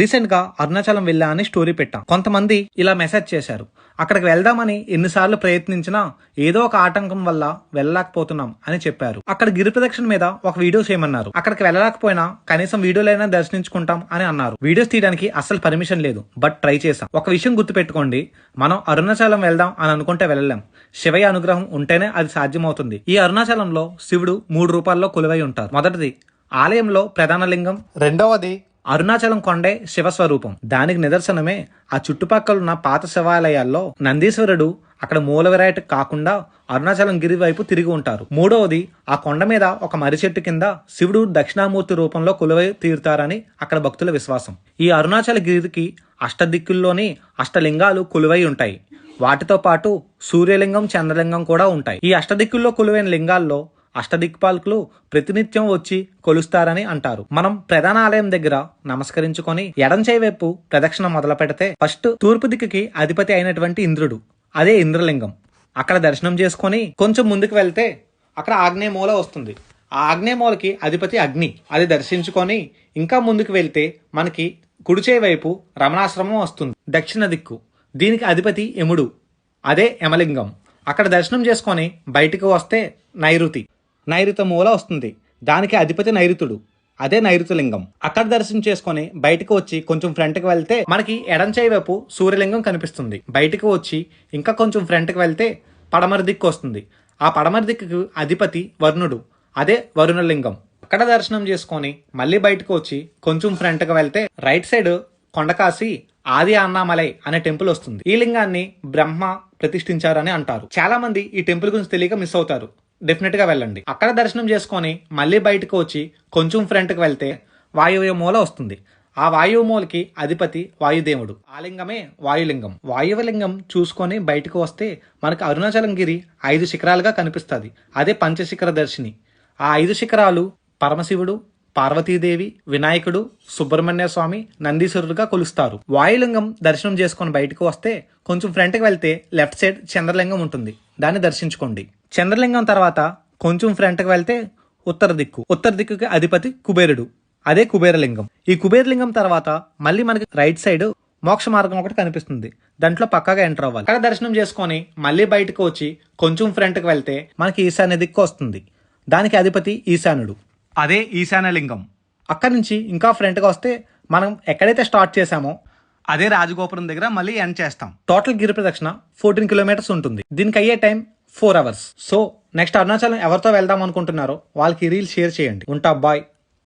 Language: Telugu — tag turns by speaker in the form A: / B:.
A: రీసెంట్ గా అరుణాచలం వెళ్ళా అని స్టోరీ పెట్టాం. కొంతమంది ఇలా మెసేజ్ చేశారు, అక్కడికి వెళ్దామని ఎన్నిసార్లు ప్రయత్నించినా ఏదో ఒక ఆటంకం వల్ల వెళ్ళలేకపోతున్నాం అని చెప్పారు. అక్కడ గిరి ప్రదక్షిణ మీద ఒక వీడియో చేయమన్నారు. అక్కడికి వెళ్ళలేకపోయినా కనీసం వీడియోలైనా దర్శించుకుంటాం అని అన్నారు. వీడియోస్ తీయడానికి అస్సలు పర్మిషన్ లేదు, బట్ ట్రై చేశాం. ఒక విషయం గుర్తుపెట్టుకోండి, మనం అరుణాచలం వెళ్దాం అని అనుకుంటే వెళ్ళలేం. శివయ్య అనుగ్రహం ఉంటేనే అది సాధ్యమవుతుంది. ఈ అరుణాచలంలో శివుడు 3 రూపాల్లో కొలువై ఉంటారు. మొదటిది ఆలయంలో ప్రధాన లింగం, రెండవది అరుణాచలం కొండే శివస్వరూపం. దానికి నిదర్శనమే ఆ చుట్టుపక్కలున్న పాత శివాలయాల్లో నందీశ్వరుడు అక్కడ మూల విరాట్ కాకుండా అరుణాచలం గిరి వైపు తిరిగి ఉంటారు. మూడవది ఆ కొండ మీద ఒక మర్రి చెట్టు కింద శివుడు దక్షిణామూర్తి రూపంలో కొలువై తీరుతారని అక్కడ భక్తుల విశ్వాసం. ఈ అరుణాచల గిరికి అష్టదిక్కుల్లోని అష్టలింగాలు కొలువై ఉంటాయి. వాటితో పాటు సూర్యలింగం, చంద్రలింగం కూడా ఉంటాయి. ఈ అష్టదిక్కుల్లో కొలువైన లింగాల్లో అష్టదిక్పాలకులు ప్రతినిత్యం వచ్చి కొలుస్తారని అంటారు. మనం ప్రధాన ఆలయం దగ్గర నమస్కరించుకొని ఎడం చేయి వైపు ప్రదక్షిణ మొదలు పెడితే ఫస్ట్ తూర్పు దిక్కుకి అధిపతి అయినటువంటి ఇంద్రుడు, అదే ఇంద్రలింగం. అక్కడ దర్శనం చేసుకొని కొంచెం ముందుకు వెళ్తే అక్కడ ఆగ్నేయ మూల వస్తుంది. ఆ ఆగ్నేయ మూలకి అధిపతి అగ్ని, అది దర్శించుకొని ఇంకా ముందుకు వెళ్తే మనకి కుడి చేయి వైపు రమణాశ్రమం వస్తుంది. దక్షిణ దిక్కు, దీనికి అధిపతి యముడు, అదే యమలింగం. అక్కడ దర్శనం చేసుకొని బయటకు వస్తే నైరుతి మూల వస్తుంది. దానికి అధిపతి నైరుతుడు, అదే నైరుతిలింగం. అక్కడ దర్శనం చేసుకొని బయటకు వచ్చి కొంచెం ఫ్రంట్కి వెళ్తే మనకి ఎడం చేయి వైపు సూర్యలింగం కనిపిస్తుంది. బయటకు వచ్చి ఇంకా కొంచెం ఫ్రంట్కి వెళ్తే పడమర దిక్కు వస్తుంది. ఆ పడమర దిక్కుకు అధిపతి వరుణుడు, అదే వరుణలింగం. అక్కడ దర్శనం చేసుకొని మళ్ళీ బయటకు వచ్చి కొంచెం ఫ్రంట్కి వెళ్తే రైట్ సైడ్ కొండకాసి ఆది అన్నామలై అనే టెంపుల్ వస్తుంది. ఈ లింగాన్ని బ్రహ్మ ప్రతిష్ఠించారని అంటారు. చాలా మంది ఈ టెంపుల్ గురించి తెలియక మిస్ అవుతారు. డెఫినెట్ గా వెళ్ళండి. అక్కడ దర్శనం చేసుకొని మళ్ళీ బయటకు వచ్చి కొంచెం ఫ్రంట్ కి వెళ్తే వాయువ్య మూల వస్తుంది. ఆ వాయువు మూలకి అధిపతి వాయుదేవుడు, ఆ లింగమే వాయులింగం. వాయువలింగం చూసుకొని బయటకు వస్తే మనకు అరుణాచలం గిరి 5 శిఖరాలుగా కనిపిస్తుంది. అదే పంచశిఖర దర్శిని. ఆ 5 శిఖరాలు పరమశివుడు, పార్వతీదేవి, వినాయకుడు, సుబ్రహ్మణ్య స్వామి, నందీశ్వరుడుగా కొలుస్తారు. వాయులింగం దర్శనం చేసుకొని బయటకు వస్తే కొంచెం ఫ్రంట్కి వెళ్తే లెఫ్ట్ సైడ్ చంద్రలింగం ఉంటుంది. దాన్ని దర్శించుకోండి. చంద్రలింగం తర్వాత కొంచెం ఫ్రంట్కి వెళ్తే ఉత్తర దిక్కుకి అధిపతి కుబేరుడు, అదే కుబేరలింగం. ఈ కుబేరలింగం తర్వాత మళ్ళీ మనకి రైట్ సైడ్ మోక్ష మార్గం ఒకటి కనిపిస్తుంది. దాంట్లో పక్కాగా ఎంటర్ అవ్వాలి. అక్కడ దర్శనం చేసుకొని మళ్ళీ బయటకు వచ్చి కొంచెం ఫ్రంట్కి వెళ్తే మనకి ఈశాన్య దిక్కు వస్తుంది. దానికి అధిపతి ఈశానుడు, అదే ఈశాన్యలింగం. అక్కడి నుంచి ఇంకా ఫ్రంట్గా వస్తే మనం ఎక్కడైతే స్టార్ట్ చేసామో అదే రాజగోపురం దగ్గర మళ్ళీ ఎండ్ చేస్తాం. టోటల్ గిరి ప్రదక్షిణ 14 కిలోమీటర్స్ ఉంటుంది. దీనికి అయ్యే time 4 hours. So next Arunachalam ఎవరితో వెళ్దాం అనుకుంటున్నారో వాళ్ళకి రీల్ షేర్ చేయండి. ఉంటా, బాయ్.